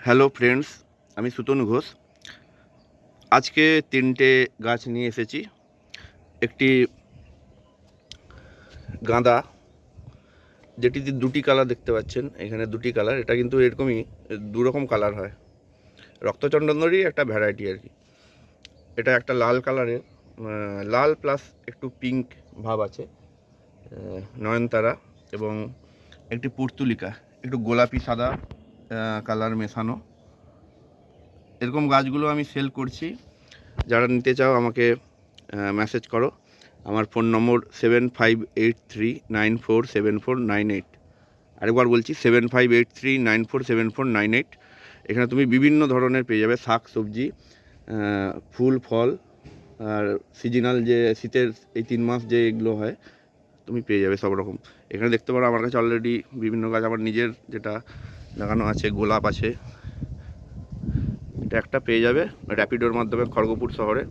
Hello friends, আমি সুতনু ঘোষ। আজকে তিনটে গাছ নিয়ে এসেছি। একটি গাঁদা, যেটিতে দুটি কালার দেখতে পাচ্ছেন, এখানে দুটি কালার। এটা কিন্তু এরকমই দুরকম কালার হয়, রক্তচন্দনেরই একটা ভ্যারাইটি আর কি। এটা একটা লাল কালারের, লাল প্লাস একটু পিঙ্ক ভাব আছে, নয়নতারা, এবং একটি পুর্তুলিকা, একটু গোলাপি সাদা কালার মেশানো। এরকম গাছগুলো আমি সেল করছি। যারা নিতে চাও আমাকে মেসেজ করো। আমার ফোন নম্বর 7583947498। আরেকবার বলছি 7583947498। এখানে তুমি বিভিন্ন ধরনের পেয়ে যাবে, শাক সবজি, ফুল ফল, আর সিজনাল যে শীতের এই 3 মাস যে এগুলো হয় তুমি পেয়ে যাবে সব রকম। এখানে দেখতে পারো আমার কাছে অলরেডি বিভিন্ন গাছ আমার নিজের যেটা লাগানো আছে, গোলাপ আছে। এটা একটা পেয়ে যাবে র্যাপিডোর মাধ্যমে খড়গপুর শহরে।